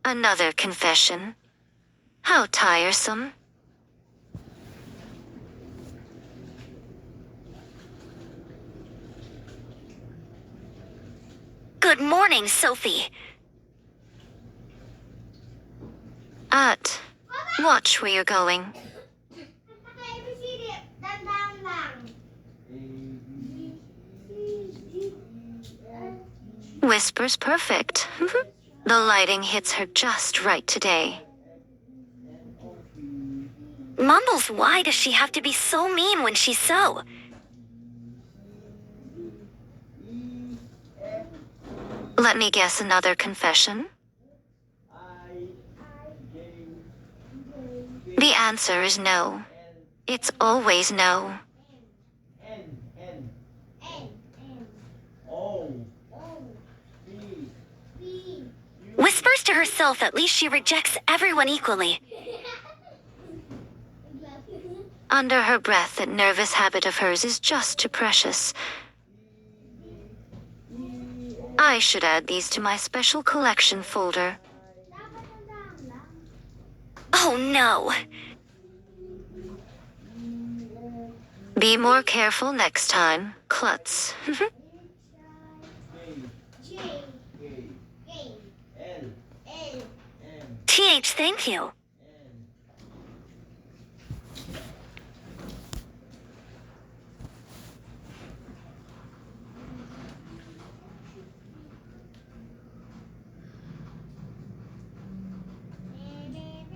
Another confession. How tiresome. Good morning, Sophie. Watch where you're going. Whisper's perfect. The lighting hits her just right today. Mumbles, why does she have to be so mean when she's so? Let me guess another confession. The answer is no. It's always no. Whispers to herself, at least she rejects everyone equally. Under her breath, that nervous habit of hers is just too precious. I should add these to my special collection folder. Oh no. Be more careful next time, klutz. TH, thank you.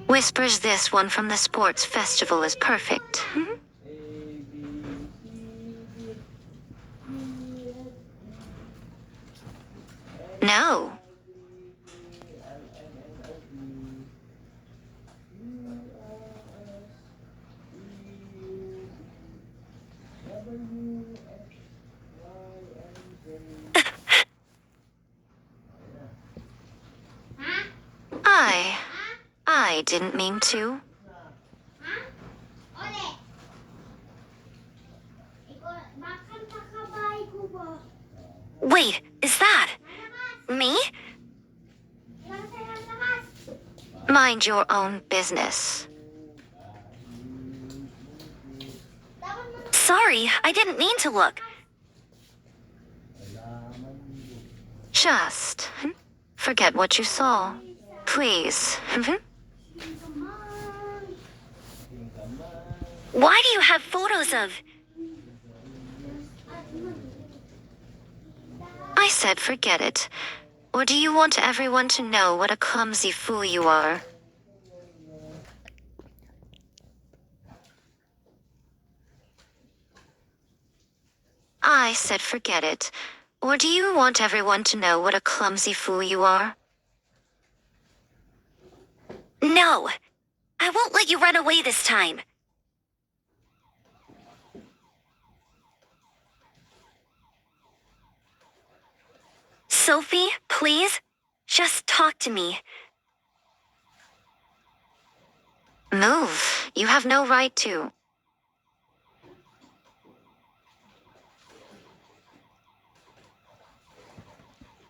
Whispers this one from the sports festival is perfect. No. I didn't mean to. Wait, is that me? Mind your own business. Sorry, I didn't mean to look. Just forget what you saw. Please. Why do you have photos of... I said forget it. Or do you want everyone to know what a clumsy fool you are? I said forget it. Or do you want everyone to know what a clumsy fool you are? No, I won't let you run away this time. Sophie, please, just talk to me. Move. You have no right to.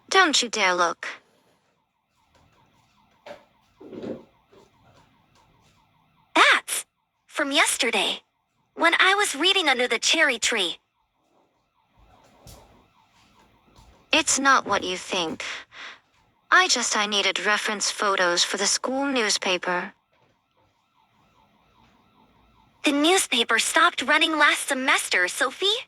Don't you dare look. That's from yesterday, when I was reading under the cherry tree. It's not what you think. I needed reference photos for the school newspaper. The newspaper stopped running last semester, Sophie.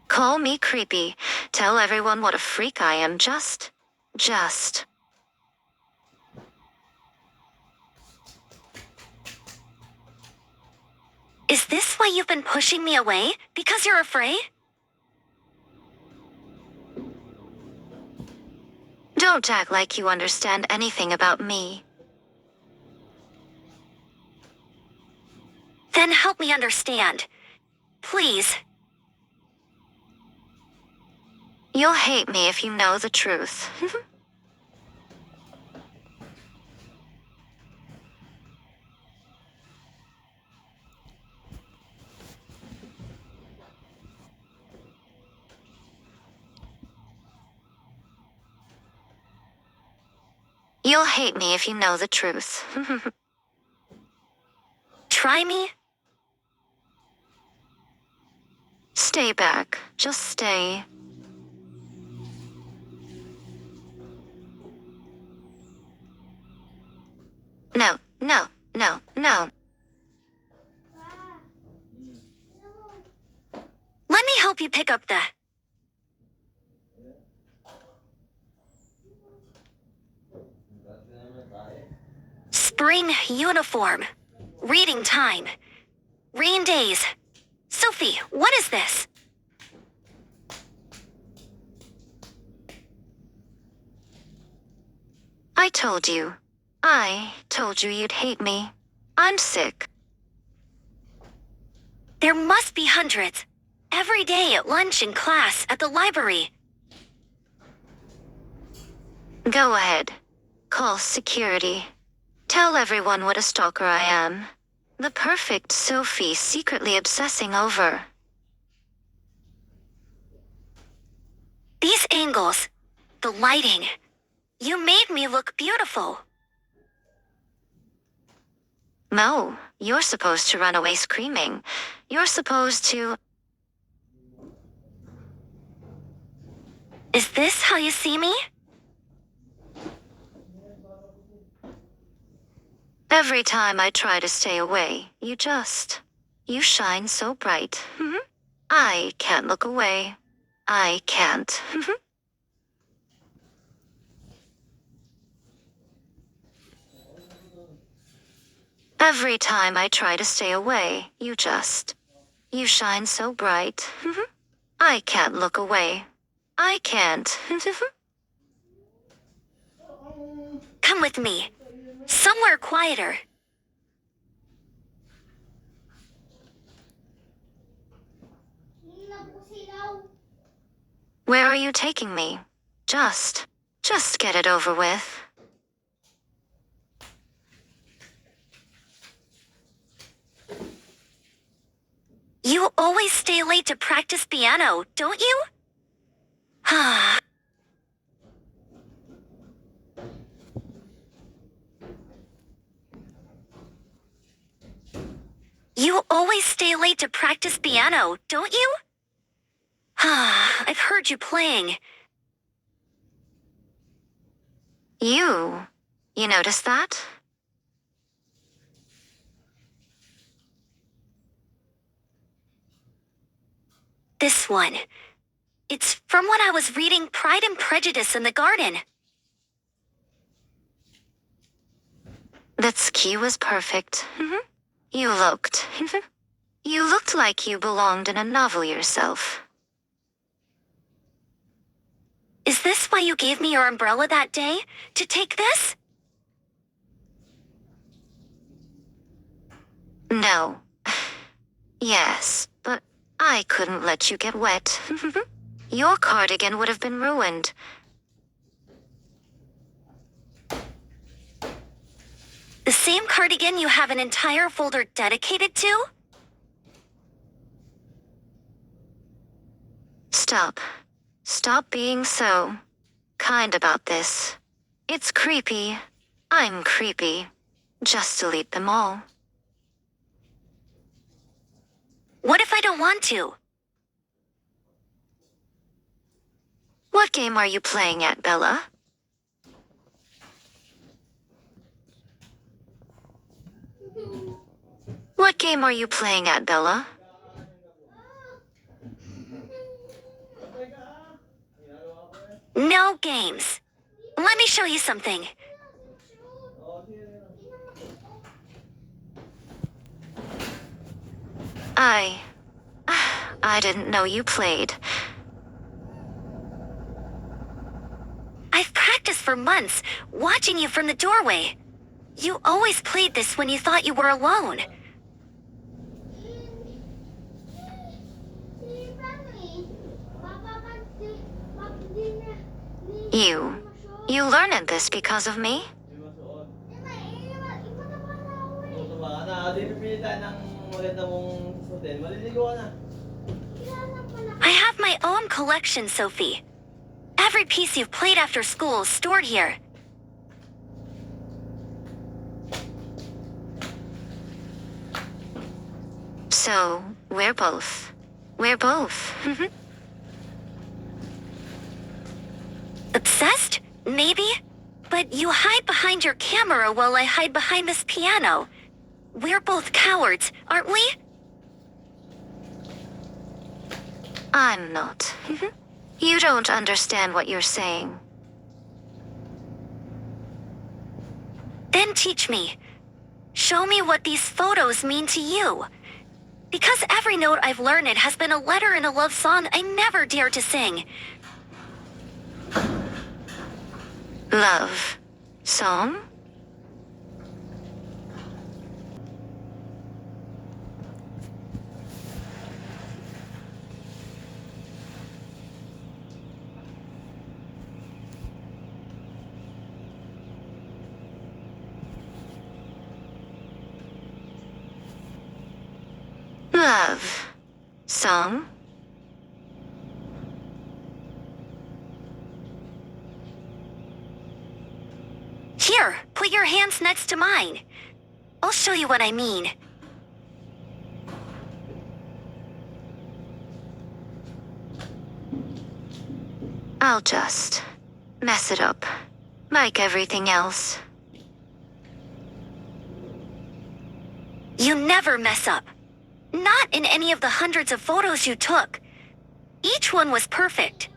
Call me creepy. Tell everyone what a freak I am. Just. Is this why you've been pushing me away? Because you're afraid? Don't act like you understand anything about me. Then help me understand. Please. You'll hate me if you know the truth. You'll hate me if you know the truth. Try me? Stay back. Just stay. No, no, no, no. Let me help you pick up the spring uniform. Reading time. Rain days. Sophie, what is this? I told you. I told you you'd hate me. I'm sick. There must be hundreds. Every day at lunch in class, at the library. Go ahead. Call security. Tell everyone what a stalker I am. The perfect Sophie secretly obsessing over. These angles, the lighting. You made me look beautiful. No, you're supposed to run away screaming. You're supposed to... Is this how you see me? Every time I try to stay away, you shine so bright. I can't look away. I can't. Every time I try to stay away, you shine so bright. I can't look away. I can't. Come with me. Somewhere quieter. Where are you taking me? Just get it over with. You always stay late to practice piano, don't you? You always stay late to practice piano, don't you? I've heard you playing. You noticed that? This one. It's from when I was reading Pride and Prejudice in the garden. That key was perfect. You looked. You looked like you belonged in a novel yourself. Is this why you gave me your umbrella that day? To take this? No. Yes, but I couldn't let you get wet. Your cardigan would have been ruined. The same cardigan you have an entire folder dedicated to? Stop. Stop being so kind about this. It's creepy. I'm creepy. Just delete them all. What if I don't want to? What game are you playing at, Bella? What game are you playing at, Bella? No games. Let me show you something. I didn't know you played. I've practiced for months, watching you from the doorway. You always played this when you thought you were alone. You learned this because of me? I have my own collection, Sophie. Every piece you've played after school is stored here. So, we're both. We're both. Obsessed? Maybe? But you hide behind your camera while I hide behind this piano. We're both cowards, aren't we? I'm not. You don't understand what you're saying. Then teach me. Show me what these photos mean to you. Because every note I've learned it has been a letter in a love song I never dare to sing. Love. Song? Love. Song? Here, put your hands next to mine. I'll show you what I mean. I'll just mess it up, like everything else. You never mess up. Not in any of the hundreds of photos you took. Each one was perfect.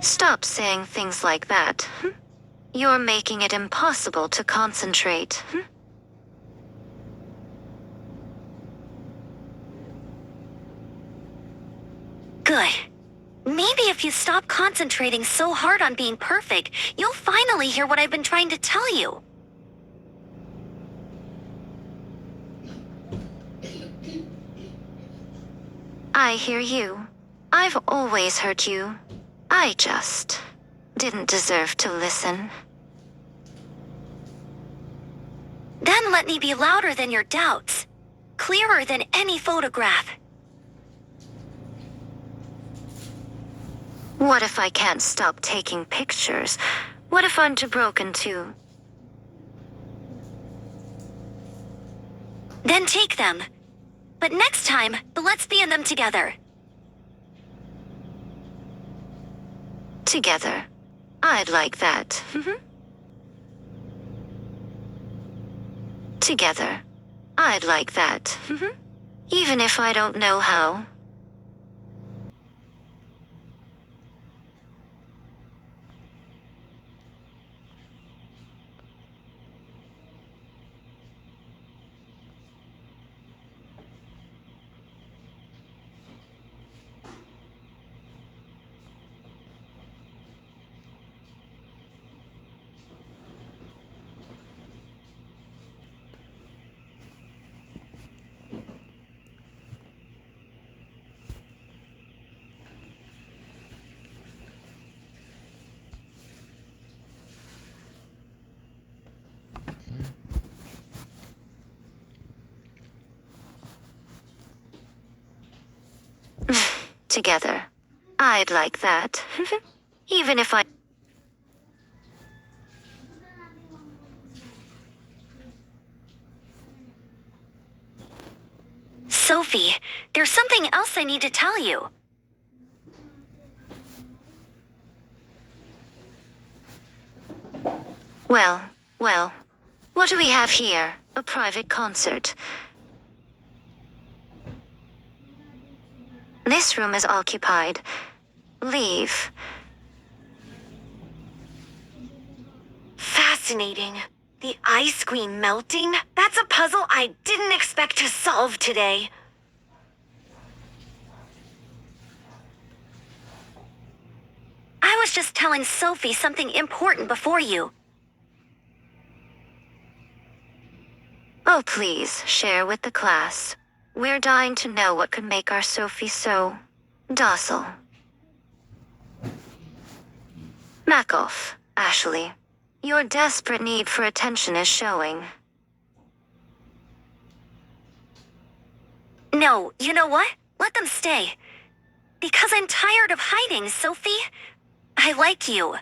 Stop saying things like that. You're making it impossible to concentrate. Good. Maybe if you stop concentrating so hard on being perfect, you'll finally hear what I've been trying to tell you. I hear you. I've always heard you. I just didn't deserve to listen. Then let me be louder than your doubts. Clearer than any photograph. What if I can't stop taking pictures? What if I'm too broken to? Then take them. But next time, let's be in them together. Together. I'd like that. Together. I'd like that. Even if I don't know how. Together. I'd like that. Even if I... Sophie, there's something else I need to tell you. Well, what do we have here? A private concert. This room is occupied. Leave. Fascinating. The ice cream melting? That's a puzzle I didn't expect to solve today. I was just telling Sophie something important before you. Oh, please, share with the class. We're dying to know what could make our Sophie so... docile. Back off, Ashley. Your desperate need for attention is showing. No, you know what? Let them stay. Because I'm tired of hiding, Sophie. I like you.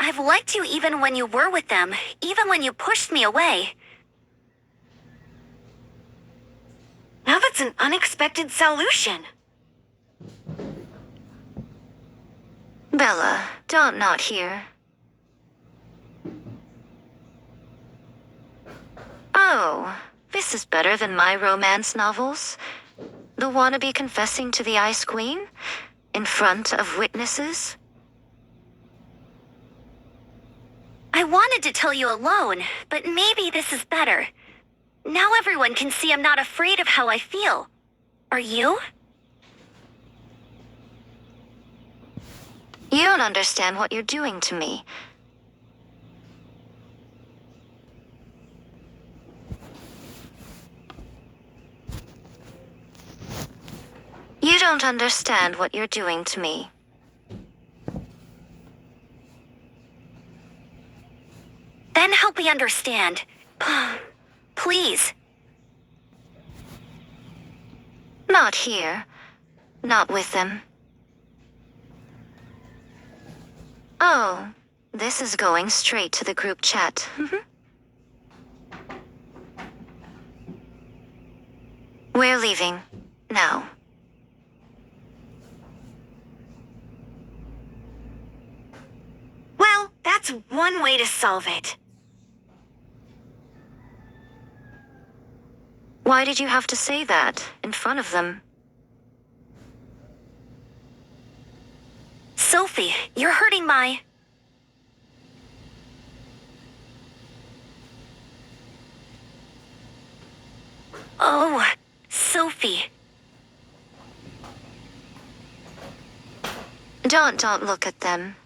I've liked you even when you were with them, even when you pushed me away. Now that's an unexpected solution. Bella, don't not here. Oh, this is better than my romance novels. The wannabe confessing to the Ice Queen? In front of witnesses? I wanted to tell you alone, but maybe this is better. Now everyone can see I'm not afraid of how I feel. Are you? You don't understand what you're doing to me. You don't understand what you're doing to me. Then help me understand. Please. Not here. Not with them. Oh, this is going straight to the group chat. We're leaving. Now. Well, that's one way to solve it. Why did you have to say that in front of them? Sophie, you're hurting my... Oh, Sophie. Don't look at them.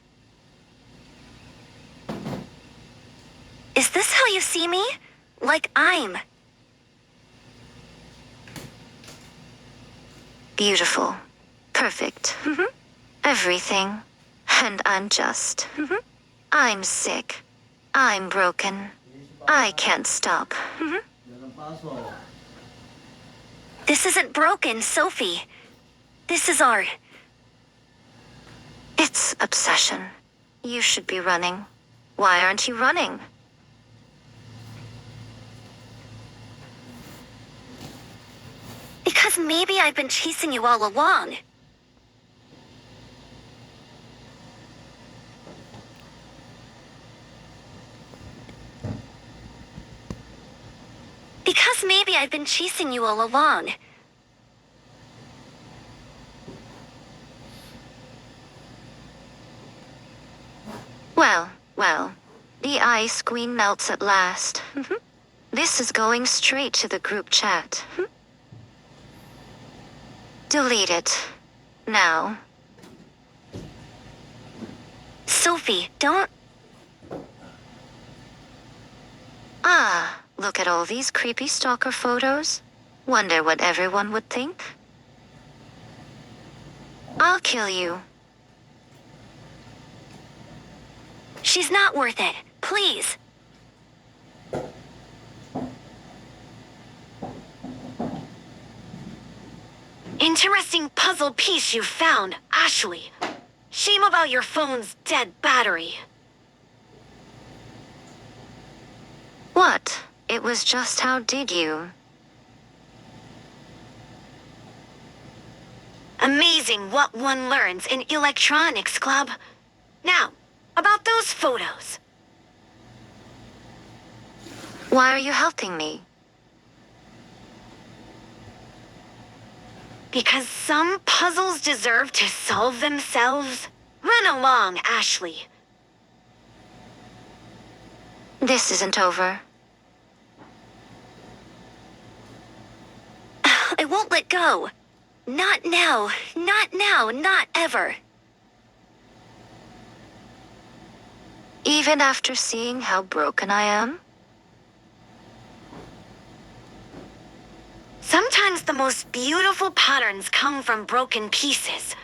Is this how you see me? Like I'm... Beautiful. Perfect. Everything. And I'm just. I'm sick. I'm broken. I can't stop. This isn't broken, Sophie. This is our... It's obsession. You should be running. Why aren't you running? Because maybe I've been chasing you all along. Because maybe I've been chasing you all along. Well, the Ice Queen melts at last. This is going straight to the group chat. Delete it. Now. Sophie, don't... Ah, look at all these creepy stalker photos. Wonder what everyone would think. I'll kill you. She's not worth it. Please. Interesting puzzle piece you found, Ashley. Shame about your phone's dead battery. What? It was just how did you? Amazing what one learns in Electronics Club. Now, about those photos. Why are you helping me? Because some puzzles deserve to solve themselves. Run along, Ashley. This isn't over. I won't let go. Not now, not ever. Even after seeing how broken I am? Sometimes the most beautiful patterns come from broken pieces.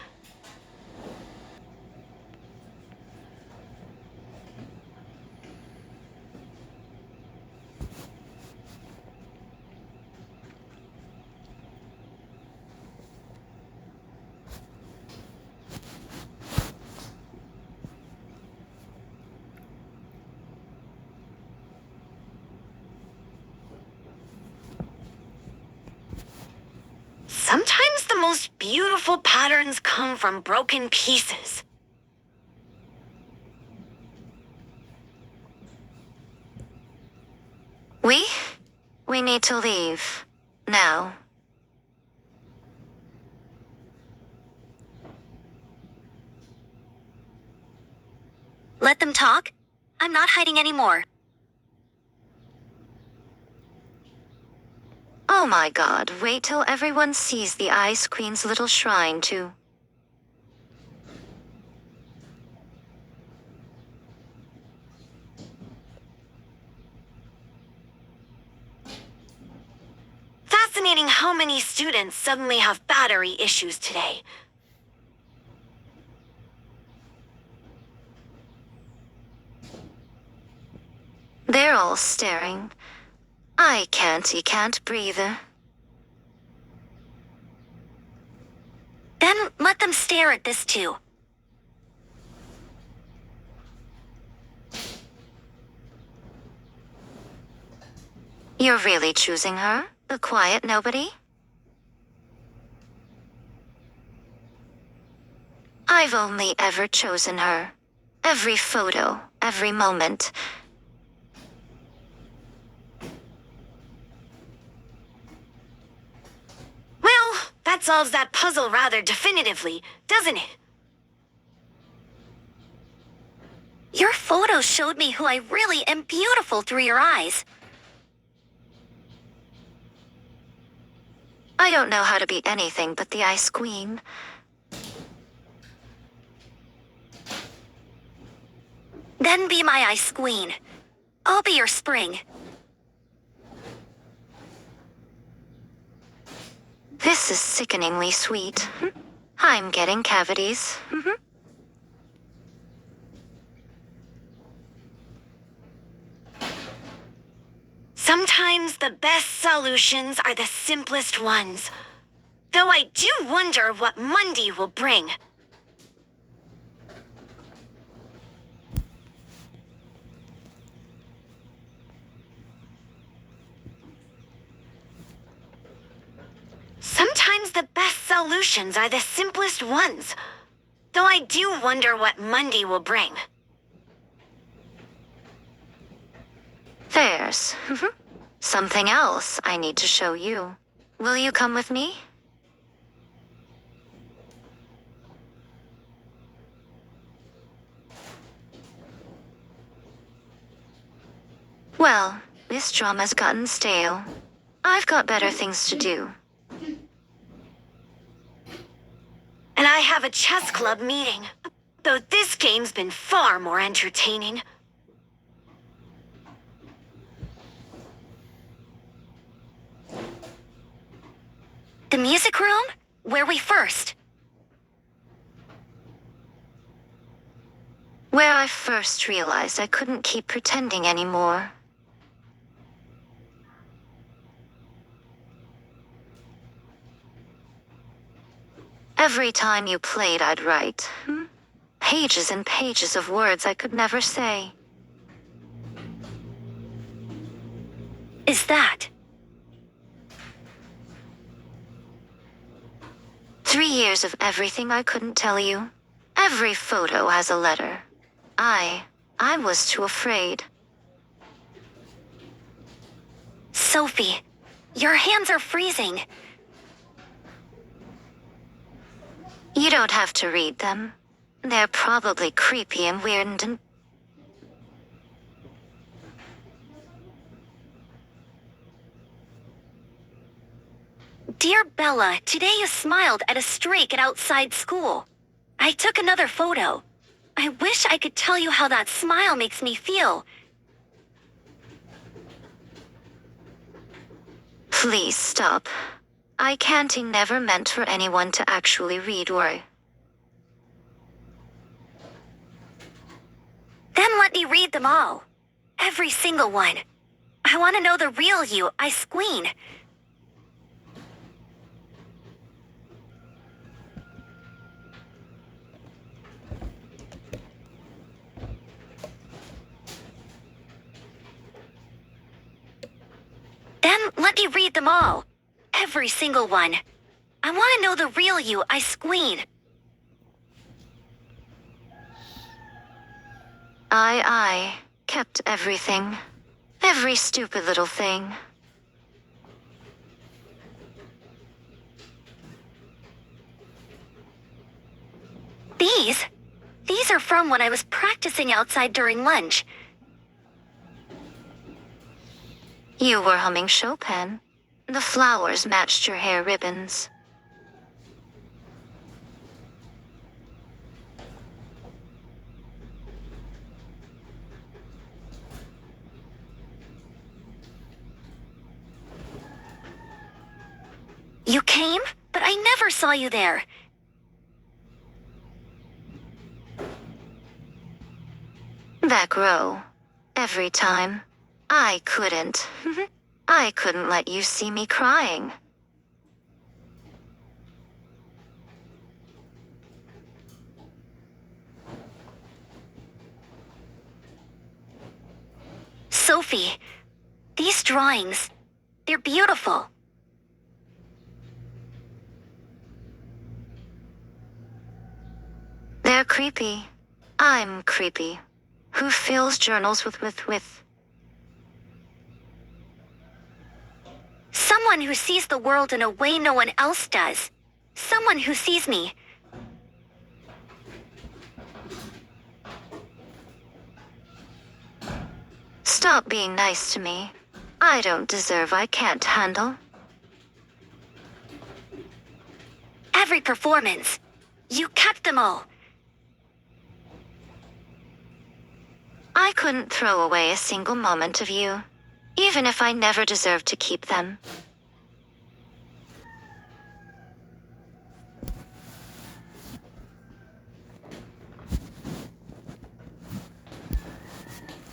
Sometimes the most beautiful patterns come from broken pieces. We? We need to leave. Now. Let them talk. I'm not hiding anymore. Oh my god, wait till everyone sees the Ice Queen's little shrine, too. Fascinating how many students suddenly have battery issues today. They're all staring. I can't breathe. Then let them stare at this too. You're really choosing her? The quiet nobody? I've only ever chosen her. Every photo, every moment. Well, that solves that puzzle rather definitively, doesn't it? Your photos showed me who I really am beautiful through your eyes. I don't know how to be anything but the Ice Queen. Then be my ice queen. I'll be your spring. This is sickeningly sweet. I'm getting cavities. Sometimes the best solutions are the simplest ones. Though I do wonder what Monday will bring. Sometimes the best solutions are the simplest ones. Though I do wonder what Monday will bring. There's something else I need to show you. Will you come with me? Well, this drama's gotten stale. I've got better things to do. And I have a chess club meeting. Though this game's been far more entertaining. The music room? Where we first? Where I first realized I couldn't keep pretending anymore. Every time you played, I'd write. Pages and pages of words I could never say. Is that? 3 years of everything I couldn't tell you. Every photo has a letter. I was too afraid. Sophie, your hands are freezing. You don't have to read them. They're probably creepy and weird and... Dear Bella, today you smiled at a stray kid outside school. I took another photo. I wish I could tell you how that smile makes me feel. Please stop. I can't. He never meant for anyone to actually read or... Then let me read them all. Every single one. I want to know the real you, Ice Queen. Then let me read them all. Every single one. I want to know the real you, Ice Queen. I kept everything. Every stupid little thing. These are from when I was practicing outside during lunch. You were humming Chopin. The flowers matched your hair ribbons. You came, but I never saw you there. Back row. Every time. I couldn't. I couldn't let you see me crying. Sophie, these drawings, they're beautiful. They're creepy. I'm creepy. Who fills journals with. Someone who sees the world in a way no one else does. Someone who sees me. Stop being nice to me. I don't deserve I can't handle. Every performance. You kept them all. I couldn't throw away a single moment of you, even if I never deserved to keep them.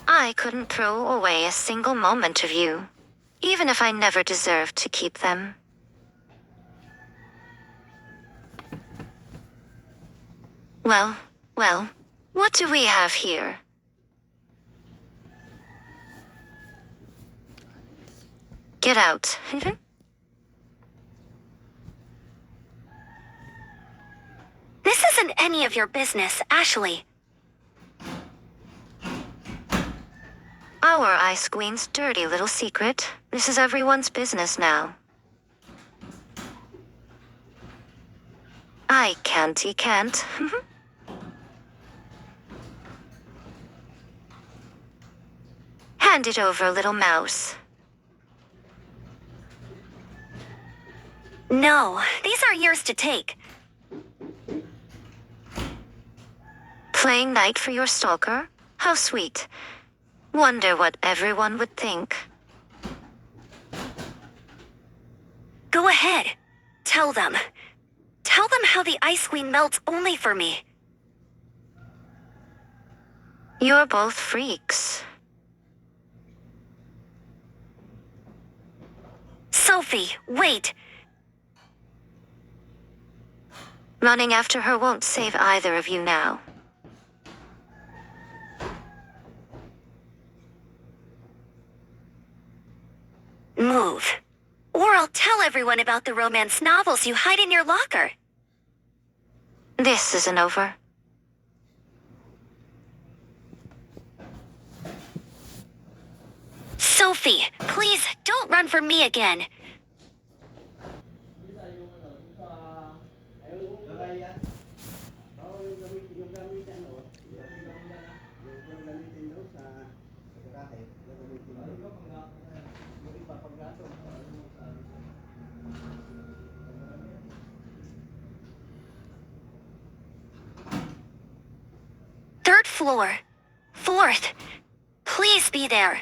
I couldn't throw away a single moment of you, even if I never deserved to keep them. Well, what do we have here? Get out. This isn't any of your business, Ashley. Our Ice Queen's dirty little secret. This is everyone's business now. I can't, he can't. Hand it over, little mouse. No, these are yours to take. Playing knight for your stalker? How sweet. Wonder what everyone would think. Go ahead. Tell them. Tell them how the Ice Queen melts only for me. You're both freaks. Sophie, wait. Running after her won't save either of you now. Move. Or I'll tell everyone about the romance novels you hide in your locker. This isn't over. Sophie, please don't run from me again. Third floor. Fourth. Please be there.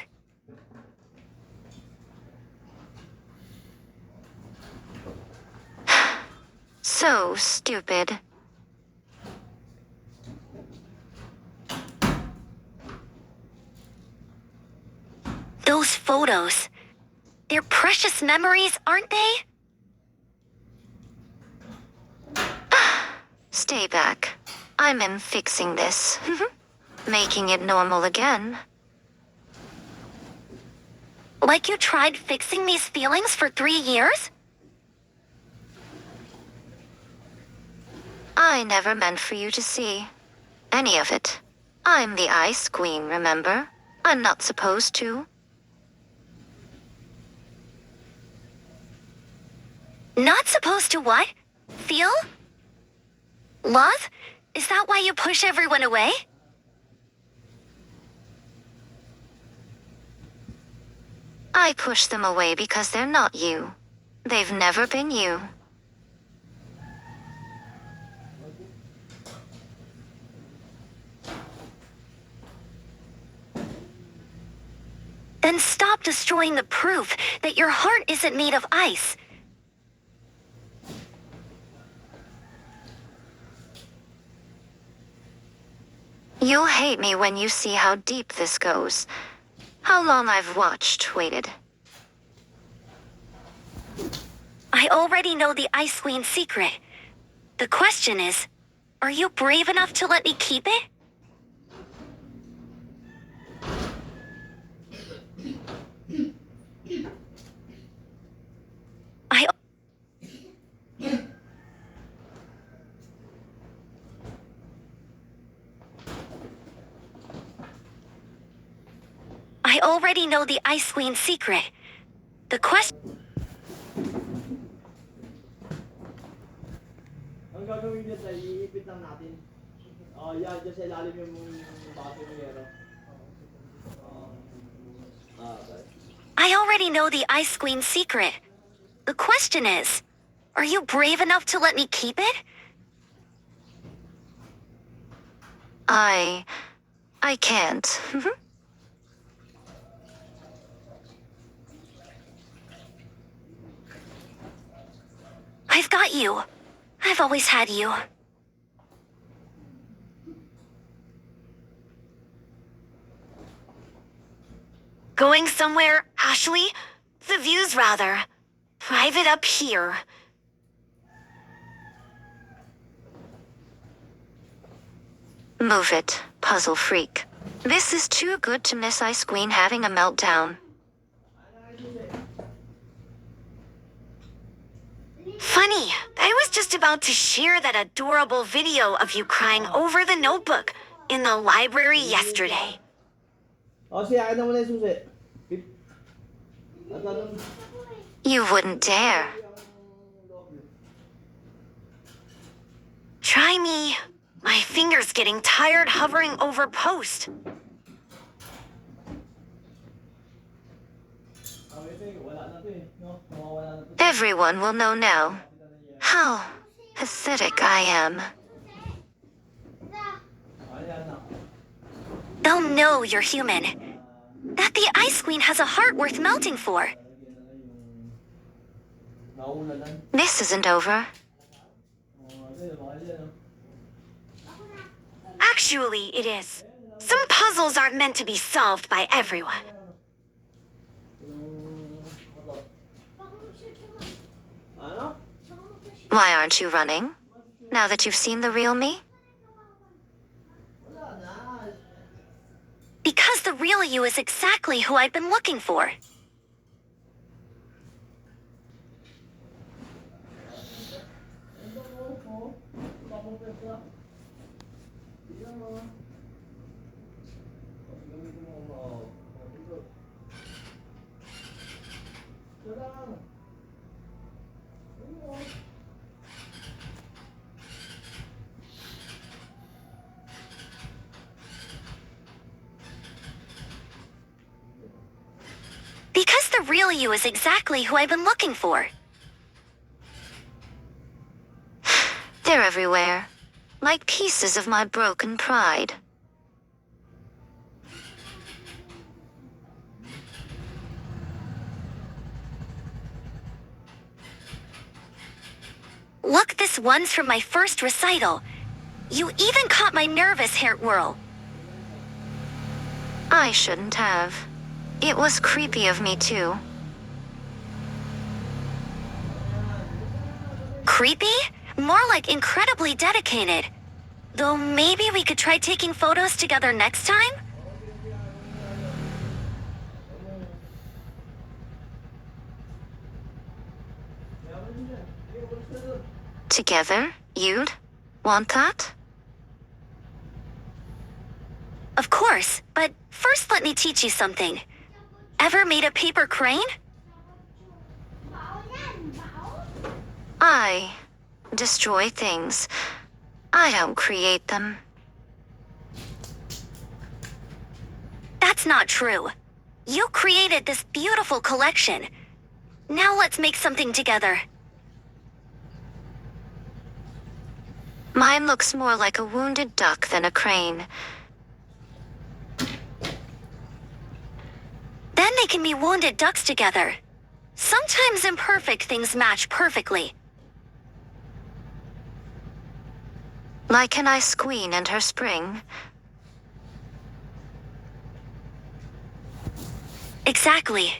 So stupid. Those photos. They're precious memories, aren't they? Stay back. I'm fixing this. Making it normal again. Like you tried fixing these feelings for 3 years? I never meant for you to see any of it. I'm the Ice Queen, remember? I'm not supposed to. Not supposed to what? Feel? Love? Is that why you push everyone away? I push them away because they're not you. They've never been you. Then stop destroying the proof that your heart isn't made of ice. You'll hate me when you see how deep this goes. How long I've waited. I already know the Ice Queen's secret. The question is, are you brave enough to let me keep it? I already know the Ice Queen's secret. The question... Ang gagawin niya tayo, iipit lang natin. Yan, dyan sa ilalim yung bato ni Yero. Okay. I already know the Ice Queen's secret. The question is, are you brave enough to let me keep it? I can't. I've got you. I've always had you. Going somewhere, Ashley? The view's rather private up here. Move it, puzzle freak. This is too good to miss Ice Queen having a meltdown. Funny, I was just about to share that adorable video of you crying over the notebook in the library yesterday. Siya, na muna yung susi. You wouldn't dare. Try me. My finger's getting tired hovering over post. Everyone will know now how pathetic I am. They'll know you're human. That the Ice Queen has a heart worth melting for. This isn't over. Actually, it is. Some puzzles aren't meant to be solved by everyone. Why aren't you running? Now that you've seen the real me? Because the real you is exactly who I've been looking for. Because the real you is exactly who I've been looking for. They're everywhere, like pieces of my broken pride. Look, this one's from my first recital. You even caught my nervous hair whirl. I shouldn't have. It was creepy of me too. Creepy? More like incredibly dedicated. Though maybe we could try taking photos together next time? Together, you'd? Want that? Of course, but first let me teach you something. Ever made a paper crane? I destroy things. I don't create them. That's not true. You created this beautiful collection. Now let's make something together. Mine looks more like a wounded duck than a crane. Then they can be wounded ducks together. Sometimes imperfect things match perfectly. Like an ice queen and her spring. Exactly.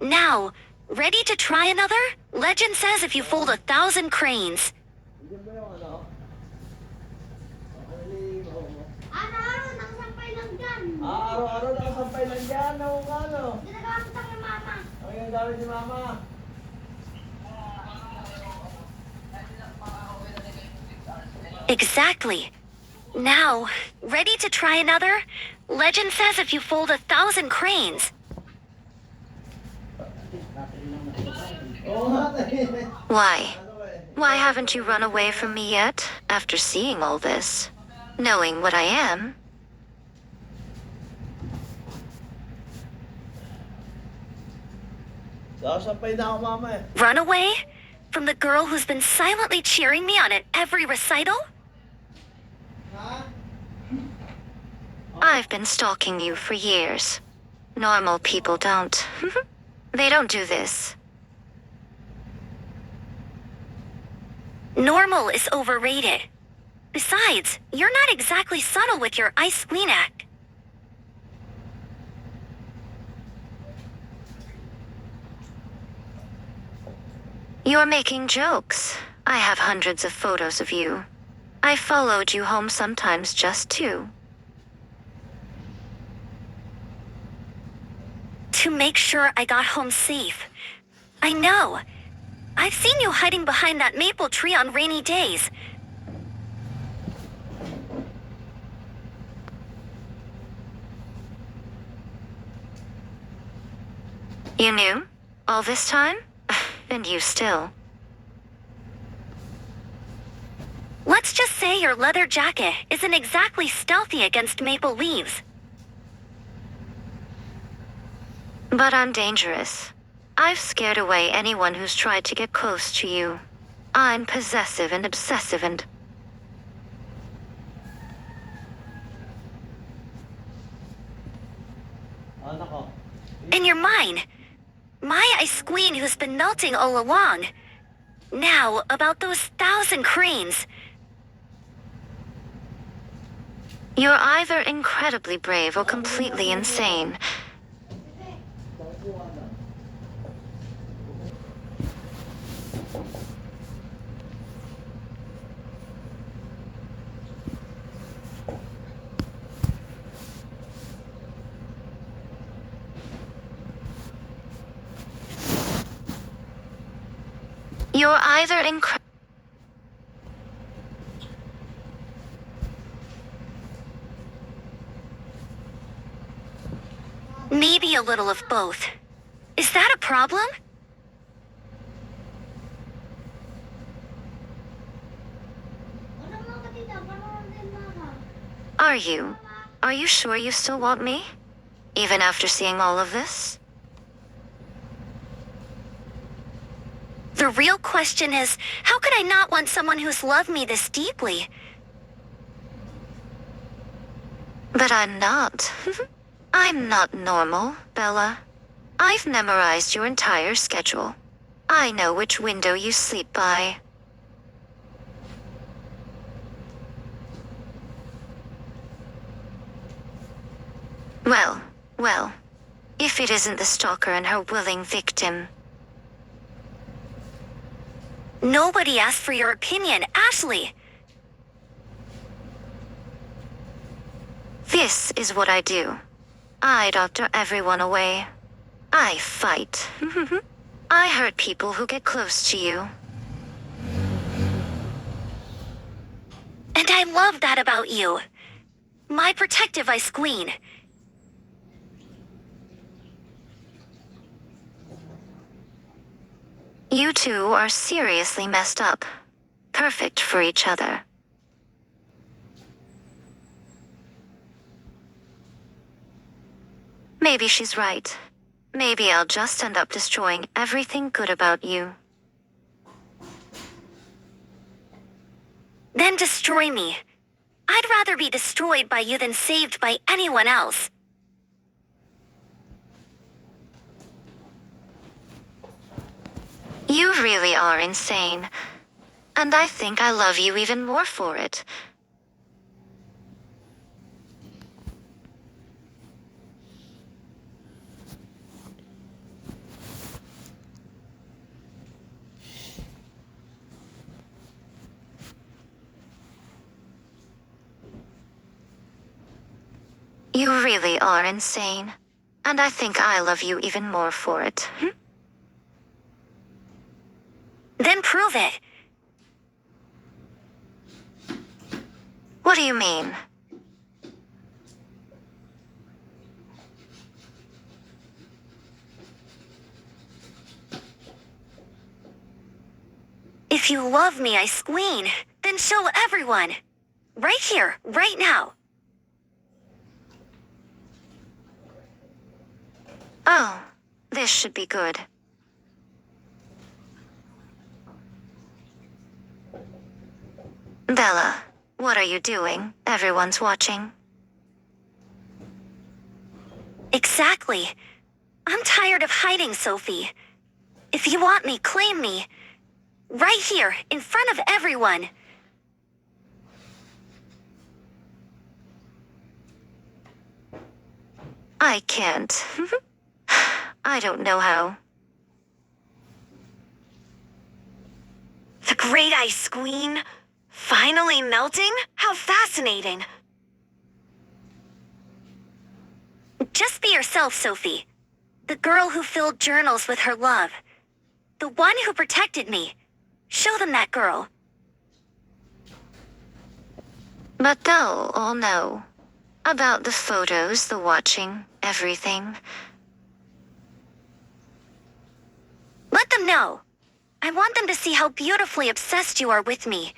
Now, ready to try another? Legend says if you fold 1,000 cranes. Diyan ba yung ano? Ano? Araw-araw nakasampay lang dyan. Araw-araw nakasampay lang dyan. Oo nga, no? Ginagamit ang ni mama. Ang ginagamit ni mama. Exactly. Now, ready to try another? Legend says if you fold 1,000 cranes. Oo nga, tayo. Why? Why haven't you run away from me yet, after seeing all this? Knowing what I am? Nakasampay na ako, mama eh. Run away? From the girl who's been silently cheering me on at every recital? Ha? I've been stalking you for years. Normal people don't. They don't do this. Normal is overrated. Besides, you're not exactly subtle with your ice queen act. You're making jokes. I have hundreds of photos of you. I followed you home sometimes just to. To make sure I got home safe. I know. I've seen you hiding behind that maple tree on rainy days. You knew? All this time? And you still. Let's just say your leather jacket isn't exactly stealthy against maple leaves. But I'm dangerous. I've scared away anyone who's tried to get close to you. I'm possessive and obsessive and... Anak ko. And you're mine. My ice queen who's been melting all along. Now, about those 1,000 cranes. You're either incredibly brave or completely insane. You're either Maybe a little of both. Is that a problem? Ano mga katita, panonood din mama. Are you? Are you sure you still want me? Even after seeing all of this? The real question is, how could I not want someone who's loved me this deeply? But I'm not. I'm not normal, Bella. I've memorized your entire schedule. I know which window you sleep by. Well, if it isn't the stalker and her willing victim. Nobody asked for your opinion, Ashley. This is what I do. I doctor everyone away. I fight. I hurt people who get close to you. And I love that about you. My protective ice queen. You two are seriously messed up. Perfect for each other. Maybe she's right. Maybe I'll just end up destroying everything good about you. Then destroy me. I'd rather be destroyed by you than saved by anyone else. You really are insane. And I think I love you even more for it. You really are insane. And I think I love you even more for it. Then prove it. What do you mean? If you love me, Ice Queen, then show everyone. Right here, right now. Oh, this should be good. Bella, what are you doing? Everyone's watching. Exactly. I'm tired of hiding, Sophie. If you want me, claim me. Right here, in front of everyone. I can't. I don't know how. The Great Ice Queen? Finally melting? How fascinating. Just be yourself, Sophie. The girl who filled journals with her love. The one who protected me. Show them that girl. But they'll all know. About the photos, the watching, everything. Let them know. I want them to see how beautifully obsessed you are with me.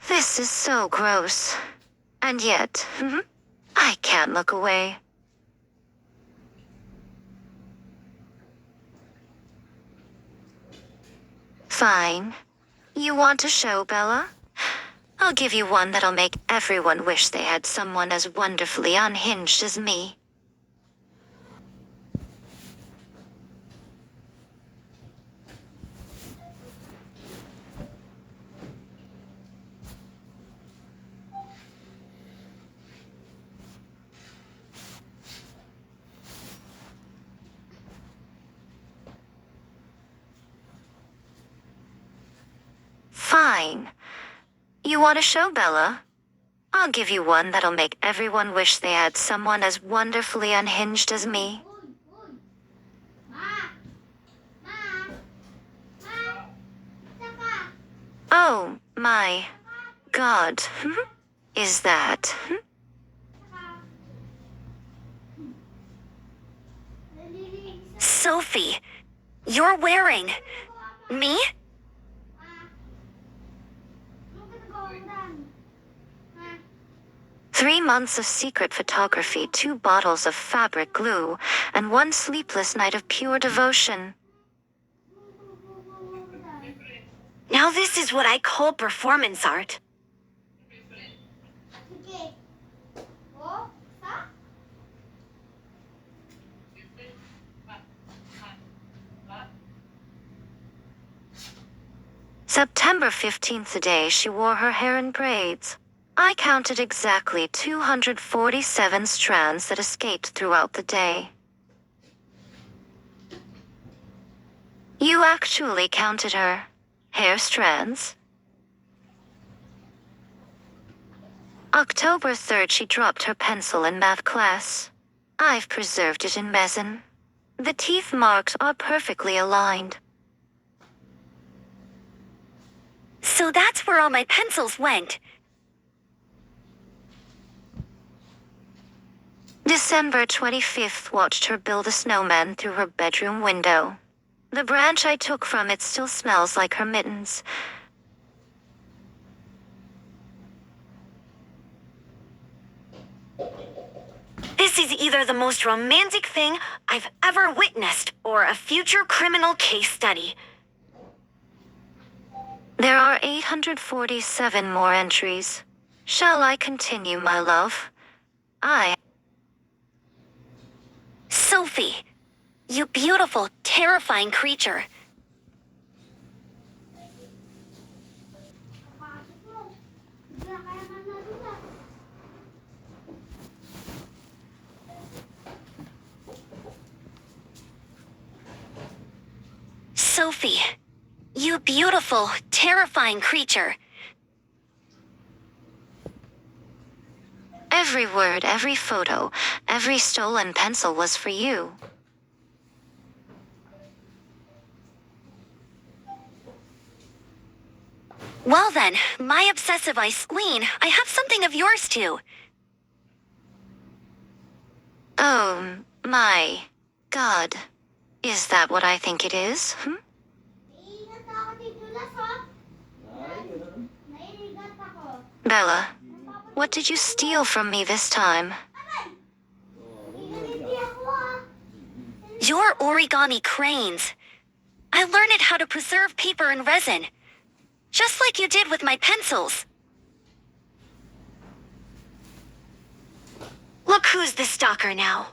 This is so gross. And yet, I can't look away. Fine. You want a show, Bella? I'll give you one that'll make everyone wish they had someone as wonderfully unhinged as me. Fine. You want a show, Bella? I'll give you one that'll make everyone wish they had someone as wonderfully unhinged as me. Uy, uy. Ma! Ma! Ma! Saka! Oh, my God. Is that? Saka! Nalilinig sa... Sophie, you're wearing... me? Ma! Anong ginagawa mo dan? Ma! 3 months of secret photography, 2 bottles of fabric glue, and 1 sleepless night of pure devotion. Now this is what I call performance art. Sige. Oh, sa? September 15th, the day she wore her hair in braids. I counted exactly 247 strands that escaped throughout the day. You actually counted her hair strands? October 3rd, she dropped her pencil in math class. I've preserved it in mezzan. The teeth marks are perfectly aligned. So that's where all my pencils went. December 25th watched her build a snowman through her bedroom window. The branch I took from it still smells like her mittens. This is either the most romantic thing I've ever witnessed or a future criminal case study. There are 847 more entries. Shall I continue, my love? Sophie, you beautiful, terrifying creature. Kapasok mo. Hindi na kaya man nadulas. Sophie, you beautiful, terrifying creature. Every word, every photo, every stolen pencil was for you. Well then, my obsessive eye queen, I have something of yours too. Oh, my God. Is that what I think it is? Iingat ako dito dulas, oh. Ay, gano'n. Nainigat ako. Bella, what did you steal from me this time? Hindi ako, ah. Your origami cranes. I learned it how to preserve paper and resin. Just like you did with my pencils. Look who's the stalker now.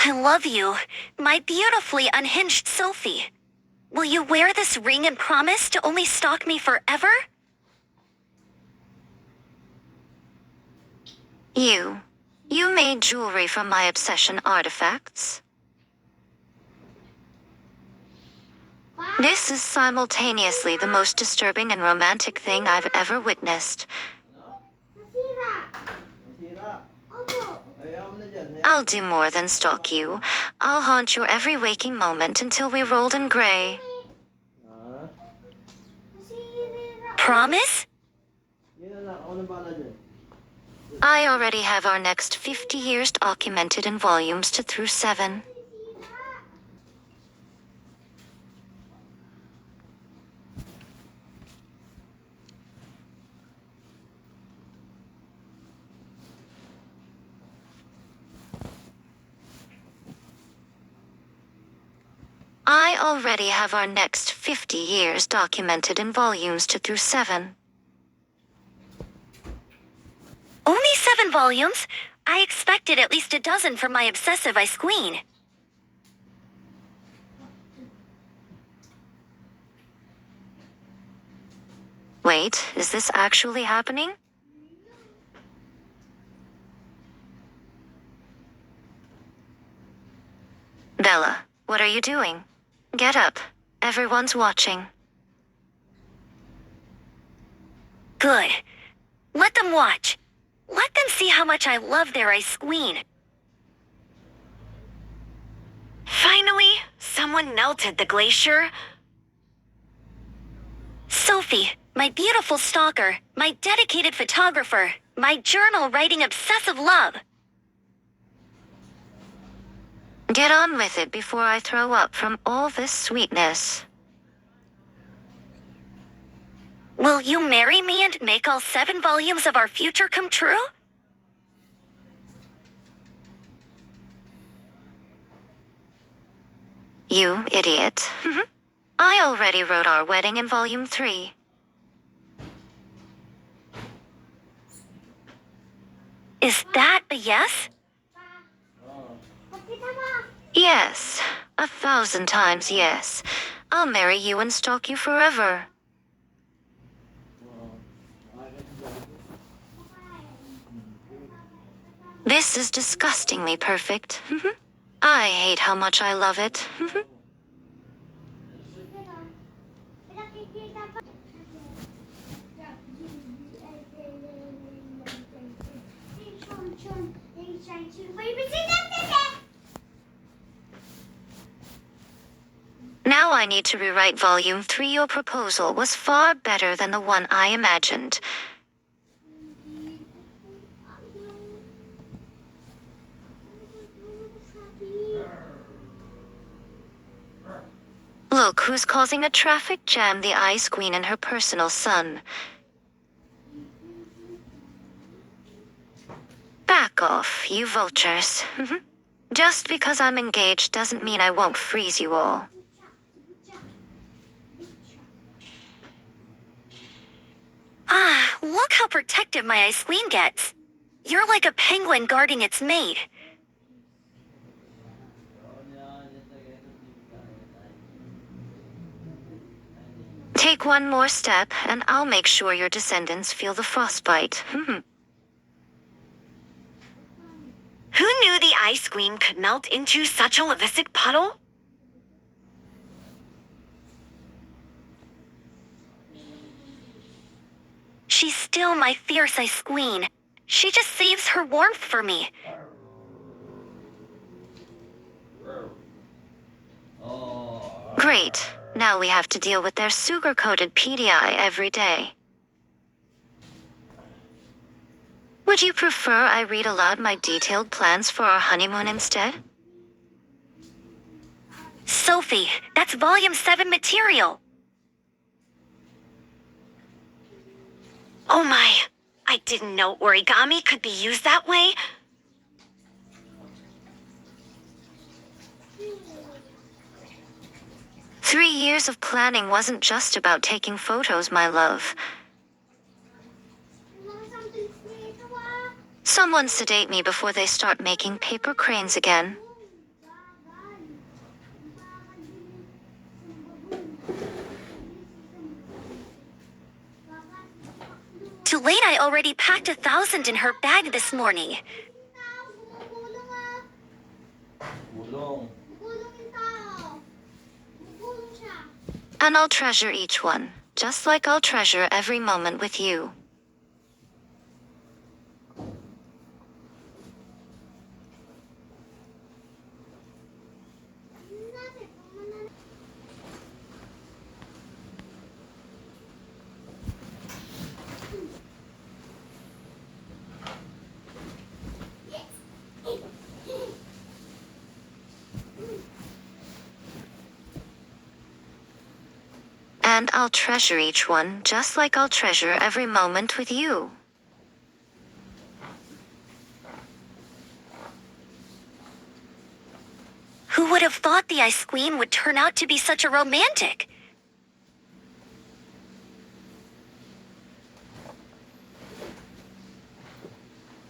I love you, my beautifully unhinged Sophie. Will you wear this ring and promise to only stalk me forever? You made jewelry from my obsession artifacts? This is simultaneously the most disturbing and romantic thing I've ever witnessed. Nasira. Masira. Opo. Ayaw mo na dyan. I'll do more than stalk you. I'll haunt your every waking moment until we rolled in gray. Ah, Nasira. Promise? yun na lang. Ako nang bahala dyan. I already have our next 50 years documented in volumes 2 through 7. I already have our next 50 years documented in volumes 2 through 7. Only 7 volumes? I expected at least a dozen from my obsessive eye queen. Wait, is this actually happening? Bella, what are you doing? Get up. Everyone's watching. Good. Let them watch. Let them see how much I love their ice queen. Finally, someone melted the glacier. Sophie, my beautiful stalker, my dedicated photographer, my journal-writing obsessive love. Get on with it before I throw up from all this sweetness. Will you marry me and make all 7 volumes of our future come true? You idiot. I already wrote our wedding in volume 3. Is that a yes? Pagkita mo. Yes, 1,000 times yes. I'll marry you and stalk you forever. This is disgustingly perfect. I hate how much I love it. Pinakikita pa. Now I I need to rewrite Volume 3. Your proposal was far better than the one I imagined. Look who's causing a traffic jam, the Ice Queen and her personal son. Back off, you vultures. Just because I'm engaged doesn't mean I won't freeze you all. Ah, look how protective my Ice Queen gets. You're like a penguin guarding its mate. Take one more step, and I'll make sure your descendants feel the frostbite. Who knew the Ice Queen could melt into such a Levistic puddle? She's still my fierce Ice Queen. She just saves her warmth for me. Great. Now we have to deal with their sugar-coated PDI every day. Would you prefer I read aloud my detailed plans for our honeymoon instead? Sophie, that's Volume 7 material. Oh my, I didn't know origami could be used that way. Three years of planning wasn't just about taking photos, my love. Someone sedate me before they start making paper cranes again. Too late, I already packed 1,000 in her bag this morning. Gulong. And I'll treasure each one, just like I'll treasure every moment with you. And I'll treasure each one, just like I'll treasure every moment with you. Who would have thought the Ice Queen would turn out to be such a romantic?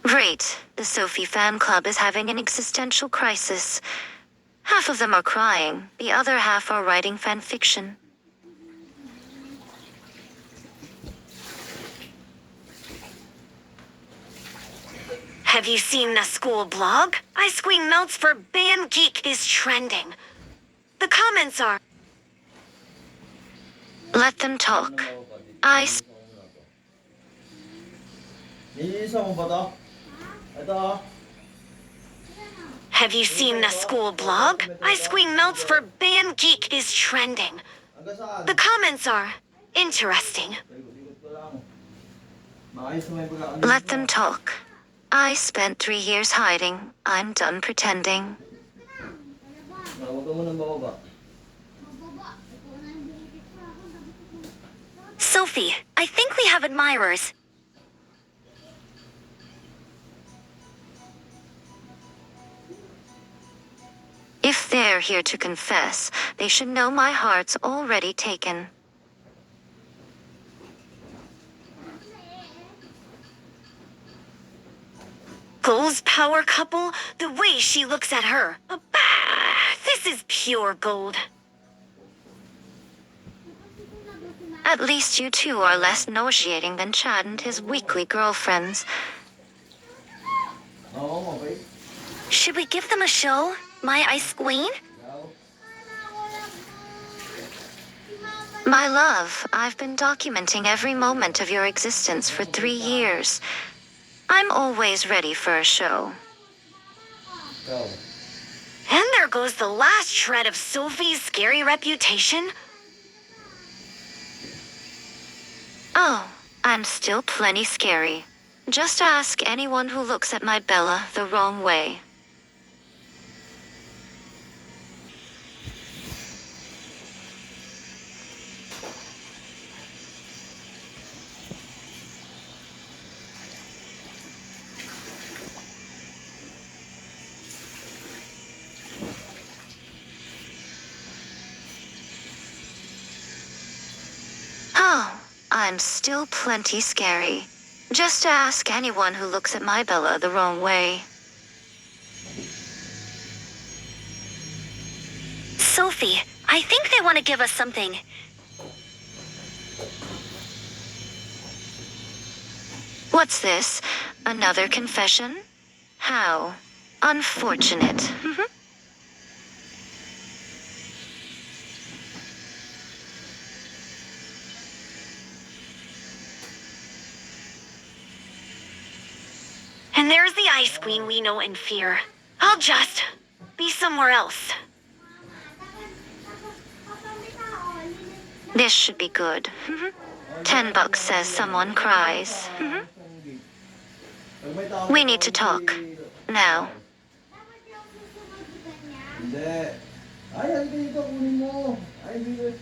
Great. The Sophie fan club is having an existential crisis. Half of them are crying, the other half are writing fan fiction. Have you seen the school blog? Ice Queen melts for Band Geek is trending. The comments are... Let them talk. Nililisan mo ba to? Ito. Have you seen the school blog? Ice Queen melts for Band Geek is trending. Hanggang saan? The comments are interesting. Ikot ko lang. Maayos naman yung pagkakalit Let mo. them talk. I spent 3 years hiding. I'm done pretending. Huwag ka munang bababa. Sophie, I think we have admirers. If they're here to confess, they should know my heart's already taken. Gold's power couple? The way she looks at her. This is pure gold. At least you two are less nauseating than Chad and his weekly girlfriends. Oo, okay. Should we give them a show? My Ice Queen? Ikaw? My love, I've been documenting every moment of your existence for 3 years. I'm always ready for a show. Ikaw. And they're goes the last shred of Sophie's scary reputation? Oh, I'm still plenty scary. Just ask anyone who looks at my Bella the wrong way. Oh, I'm still plenty scary. Just ask anyone who looks at my Bella the wrong way. Sophie, I think they want to give us something. What's this? Another confession? How unfortunate. And there's the Ice Queen we know and fear. I'll just be somewhere else. This should be good. $10 says someone cries. We need to talk. Now. Hindi. Ay, halika dito, kunin mo. Ay, hindi.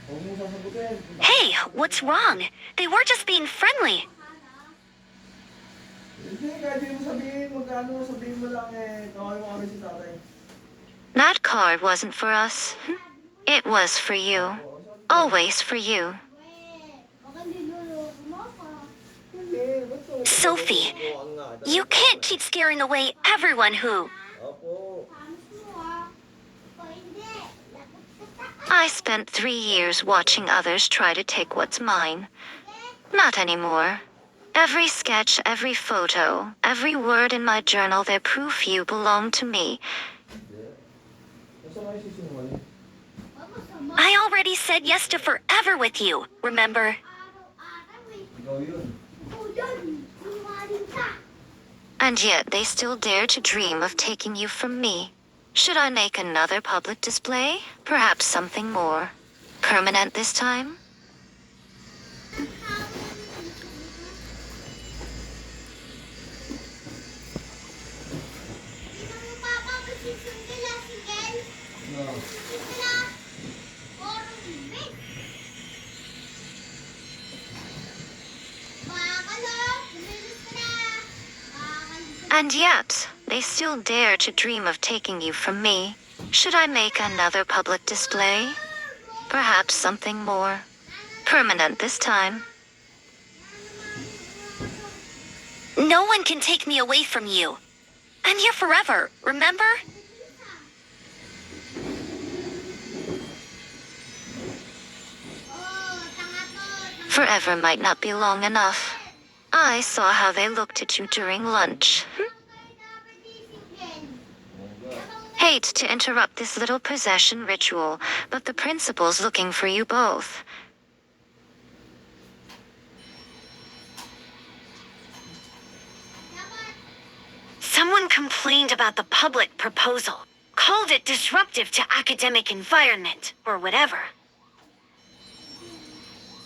Huwag mo sasagutin. Hey, what's wrong? They were just being friendly. Hindi, kahit di mo sabihin, magkano, sabihin mo lang eh. Tawagin mo kami si tatay. That card wasn't for us. It was for you. Always for you. Baka niloloko mo ako. Hindi, ba't to? Sophie, Tuturuan nga. You can't keep scaring away everyone who. Opo. Promise mo ah. Kung hindi, lagot ka sa I spent 3 years watching others try to take what's mine. Not anymore. Every sketch, every photo, every word in my journal, they're proof you belong to me. Basta kayo sisinungaling. masama. I already said yes to forever with you, remember? Araw-araw eh. Ikaw yun. Ikaw yun. Sinungaling ka. And yet they still dare to dream of taking you from me. Should I make another public display? Perhaps something more permanent this time? Tingnan mo papa, magsisunggil ah si Ken. No. Sunggil ah. Forum big. Makakalo. Kumilos ka na. Makakalo. And yet they still dare to dream of taking you from me. Should I make another public display? Perhaps something more permanent this time. No one can take me away from you. I'm here forever, remember? Oh, tanga to. Tanga. Forever might not be long enough. I saw how they looked at you during lunch. Kayo dapat isip Ken. Hate to interrupt this little possession ritual, but the principal's looking for you both. Dapat. Someone complained about the public proposal, called it disruptive to academic environment, or whatever.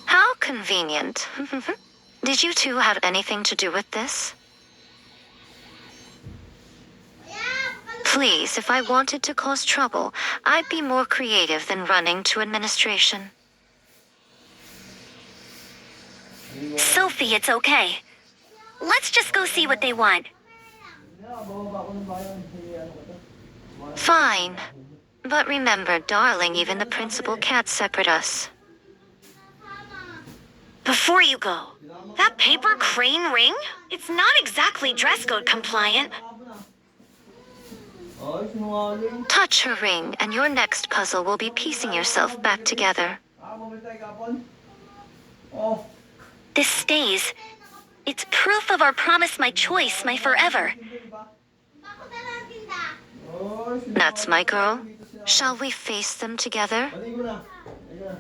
How convenient. Did you two have anything to do with this? Kaya, pakalo. Please, if I wanted to cause trouble, I'd be more creative than running to administration. Sophie, it's okay. Let's just go see what they want. Hindi, bababa ko ng bayan. Sige, ano ka to? Fine. But remember, darling, even the principal can't separate us. Before you go, that paper crane ring? It's not exactly dress code compliant. Ay, sinungaling. Touch her ring, and your next puzzle will be piecing yourself back together. Ah, bumili tayo kapon? Oh. This stays. It's proof of our promise, my choice, my forever. Hindi ba? Bakit na lang tinda? Ay, sinungaling. That's my girl. Dito sila. Shall we face them together? Maligo na. Maligo na.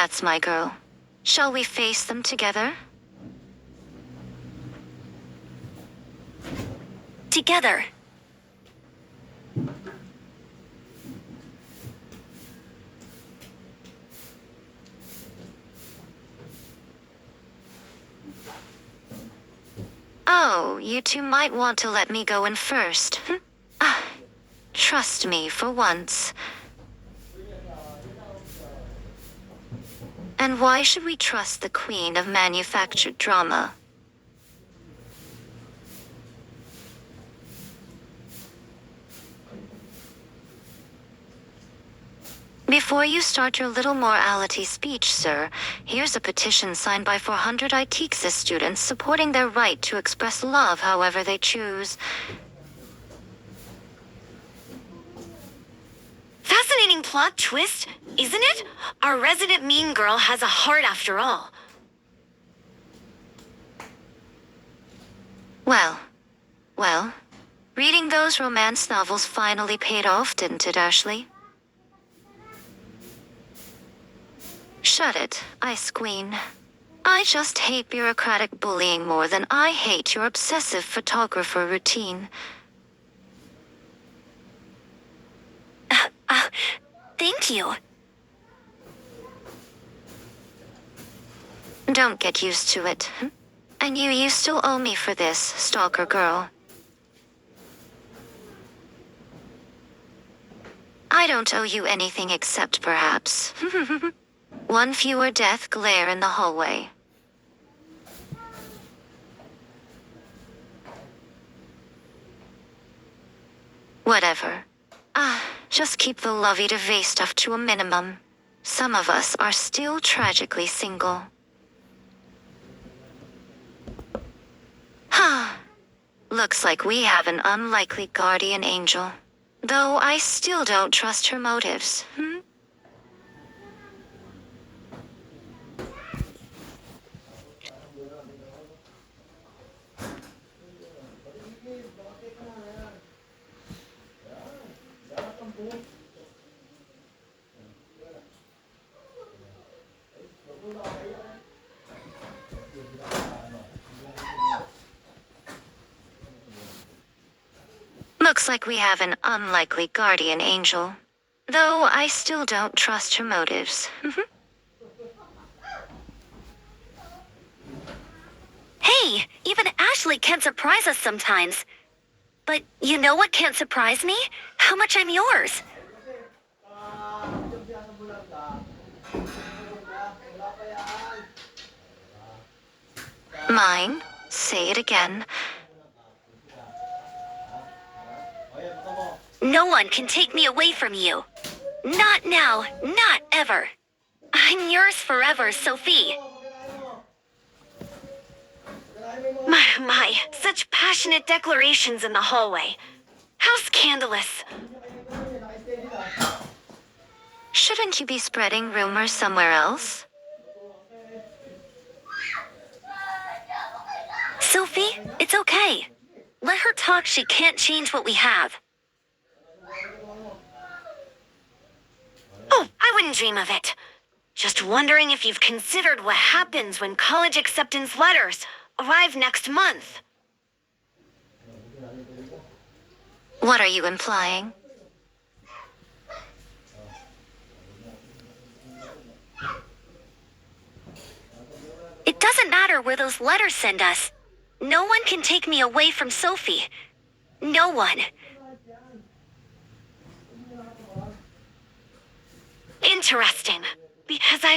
That's my girl. Shall we face them together? Together. Oh, you two might want to let me go in first. Trust me for once. And why should we trust the queen of manufactured drama? Before you start your little morality speech, sir, here's a petition signed by 400 ITEXA students supporting their right to express love however they choose. Fascinating plot twist, isn't it? Our resident mean girl has a heart after all. Well, reading those romance novels finally paid off, didn't it, Ashley? Shut it, Ice Queen. I just hate bureaucratic bullying more than I hate your obsessive photographer routine. Thank you. Don't get used to it. I knew you still owe me for this, stalker girl. I don't owe you anything except perhaps one fewer death glare in the hallway. Whatever. Just keep the lovey-dovey stuff to a minimum. Some of us are still tragically single. Looks like we have an unlikely guardian angel. Though I still don't trust her motives. Looks like we have an unlikely guardian angel. Though I still don't trust her motives. Hey, even Ashley can surprise us sometimes. But you know what can't surprise me? How much I'm yours. Mine? Say it again. No one can take me away from you. Not now, not ever. I'm yours forever, Sophie. My, such passionate declarations in the hallway. How scandalous. Shouldn't you be spreading rumors somewhere else? Sophie, it's okay. Let her talk, she can't change what we have. Oh, I wouldn't dream of it. Just wondering if you've considered what happens when college acceptance letters arrive next month. What are you implying? It doesn't matter where those letters send us. No one can take me away from Sophie. No one. Interesting. Because I